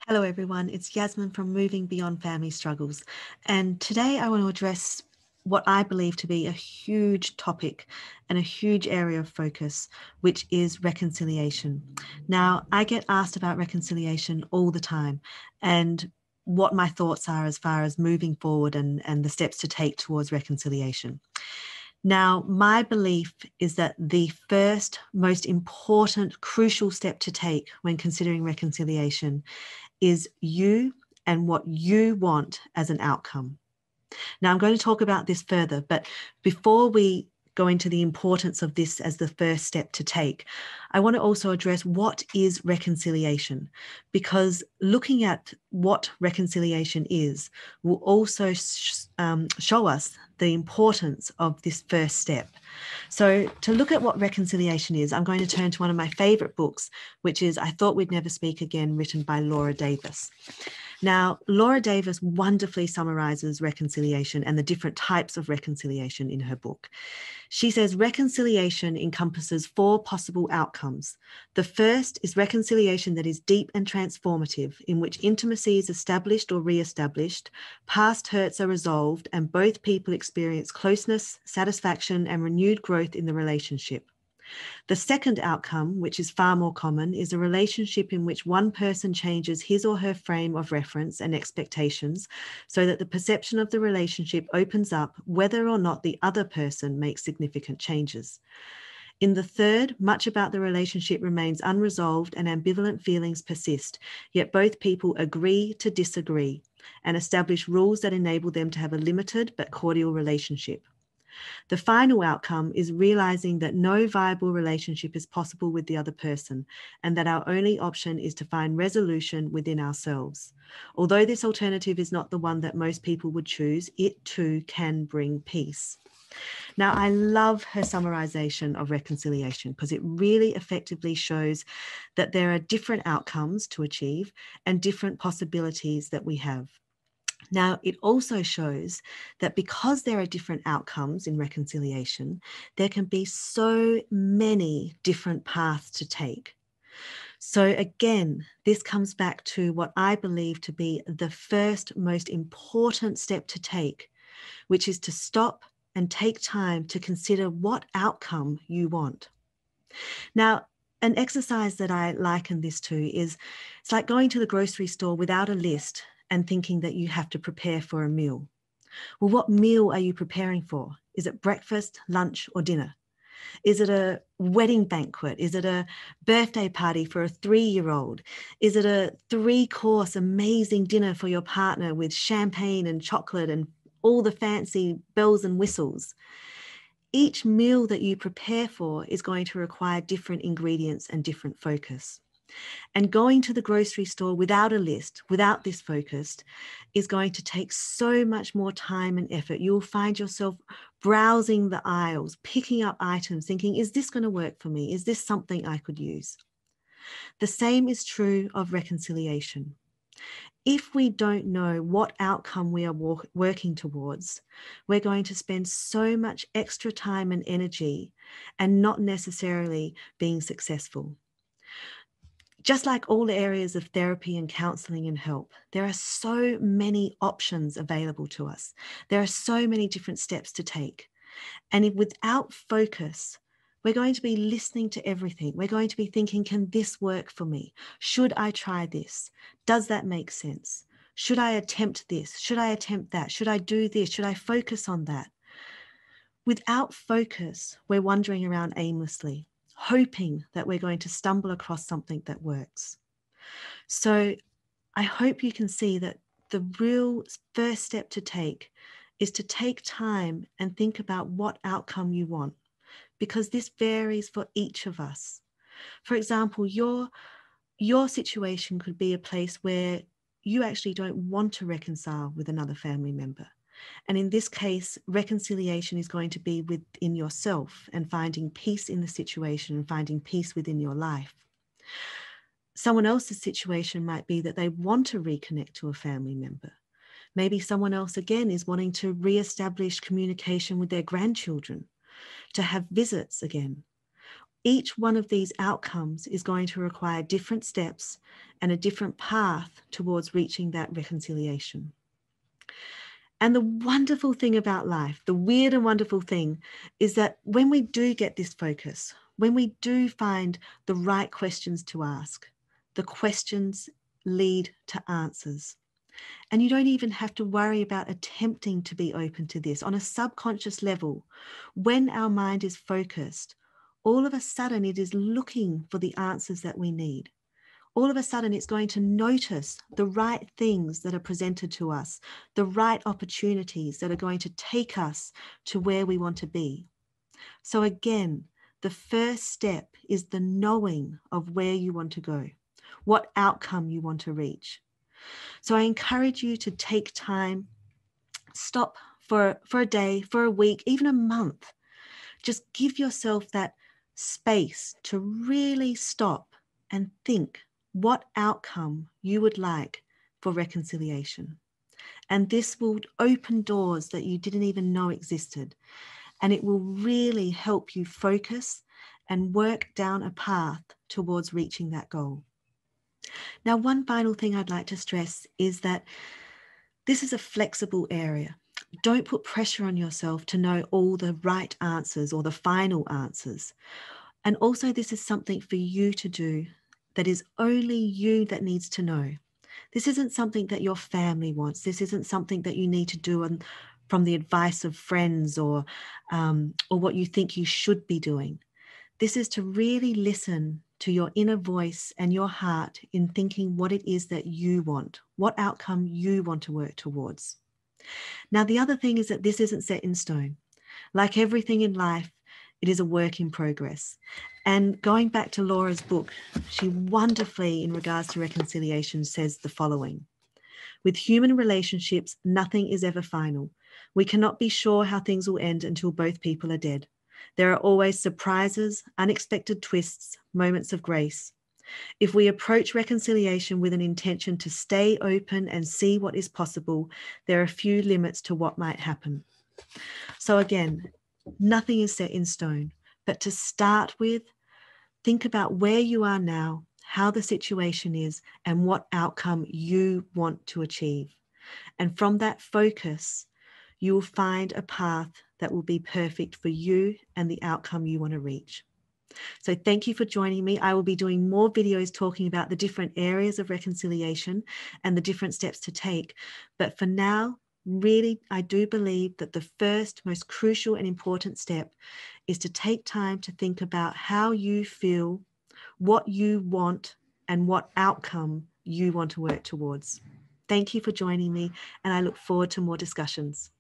Hello everyone, it's Yasmin from Moving Beyond Family Struggles, and today I want to address what I believe to be a huge topic and a huge area of focus, which is reconciliation. Now, I get asked about reconciliation all the time and what my thoughts are as far as moving forward and the steps to take towards reconciliation. Now, my belief is that the first most important, crucial step to take when considering reconciliation is you and what you want as an outcome. Now, I'm going to talk about this further, but before we go into the importance of this as the first step to take, I want to also address what is reconciliation, because looking at what reconciliation is will also show us the importance of this first step. So to look at what reconciliation is, I'm going to turn to one of my favorite books, which is I Thought We'd Never Speak Again, written by Laura Davis. Now, Laura Davis wonderfully summarizes reconciliation and the different types of reconciliation in her book. She says reconciliation encompasses four possible outcomes. The first is reconciliation that is deep and transformative, in which intimacy is established or re-established, past hurts are resolved, and both people experience closeness, satisfaction, and renewed growth in the relationship. The second outcome, which is far more common, is a relationship in which one person changes his or her frame of reference and expectations so that the perception of the relationship opens up whether or not the other person makes significant changes. In the third, much about the relationship remains unresolved and ambivalent feelings persist, yet both people agree to disagree and establish rules that enable them to have a limited but cordial relationship. The final outcome is realizing that no viable relationship is possible with the other person, and that our only option is to find resolution within ourselves. Although this alternative is not the one that most people would choose, it too can bring peace. Now, I love her summarization of reconciliation because it really effectively shows that there are different outcomes to achieve and different possibilities that we have. Now, it also shows that because there are different outcomes in reconciliation, there can be so many different paths to take. So again, this comes back to what I believe to be the first most important step to take, which is to stop and take time to consider what outcome you want. Now, an exercise that I liken this to is it's like going to the grocery store without a list and thinking that you have to prepare for a meal. Well, what meal are you preparing for? Is it breakfast, lunch, or dinner? Is it a wedding banquet? Is it a birthday party for a 3-year-old? Is it a 3-course amazing dinner for your partner with champagne and chocolate and all the fancy bells and whistles? Each meal that you prepare for is going to require different ingredients and different focus. And going to the grocery store without a list, without this focus, is going to take so much more time and effort. You'll find yourself browsing the aisles, picking up items, thinking, is this going to work for me? Is this something I could use? The same is true of reconciliation. If we don't know what outcome we are working towards, we're going to spend so much extra time and energy and not necessarily being successful. Just like all areas of therapy and counseling and help, there are so many options available to us. There are so many different steps to take. And if without focus, we're going to be listening to everything. We're going to be thinking, can this work for me? Should I try this? Does that make sense? Should I attempt this? Should I attempt that? Should I do this? Should I focus on that? Without focus, we're wandering around aimlessly, hoping that we're going to stumble across something that works. So I hope you can see that the real first step to take is to take time and think about what outcome you want, because this varies for each of us. For example, your situation could be a place where you actually don't want to reconcile with another family member. And in this case, reconciliation is going to be within yourself and finding peace in the situation and finding peace within your life. Someone else's situation might be that they want to reconnect to a family member. Maybe someone else, again, is wanting to re-establish communication with their grandchildren, to have visits again. Each one of these outcomes is going to require different steps and a different path towards reaching that reconciliation. And the wonderful thing about life, the weird and wonderful thing, is that when we do get this focus, when we do find the right questions to ask, the questions lead to answers. And you don't even have to worry about attempting to be open to this. On a subconscious level, when our mind is focused, all of a sudden it is looking for the answers that we need. All of a sudden it's going to notice the right things that are presented to us, the right opportunities that are going to take us to where we want to be. So again, the first step is the knowing of where you want to go, what outcome you want to reach. So I encourage you to take time, stop for a day, for a week, even a month. Just give yourself that space to really stop and think what outcome you would like for reconciliation. And this will open doors that you didn't even know existed. And it will really help you focus and work down a path towards reaching that goal. Now, one final thing I'd like to stress is that this is a flexible area. Don't put pressure on yourself to know all the right answers or the final answers. And also, this is something for you to do that is only you that needs to know. This isn't something that your family wants. This isn't something that you need to do from the advice of friends or what you think you should be doing. This is to really listen to your inner voice and your heart in thinking what it is that you want, what outcome you want to work towards. Now, the other thing is that this isn't set in stone. Like everything in life, it is a work in progress. And going back to Laura's book, she wonderfully, in regards to reconciliation, says the following: with human relationships, nothing is ever final. We cannot be sure how things will end until both people are dead. There are always surprises, unexpected twists, moments of grace. If we approach reconciliation with an intention to stay open and see what is possible, there are few limits to what might happen. So again, nothing is set in stone, but to start with, think about where you are now, how the situation is, and what outcome you want to achieve. And from that focus, you will find a path that will be perfect for you and the outcome you want to reach. So thank you for joining me. I will be doing more videos talking about the different areas of reconciliation and the different steps to take. But for now, really, I do believe that the first, most crucial and important step is to take time to think about how you feel, what you want, and what outcome you want to work towards. Thank you for joining me, and I look forward to more discussions.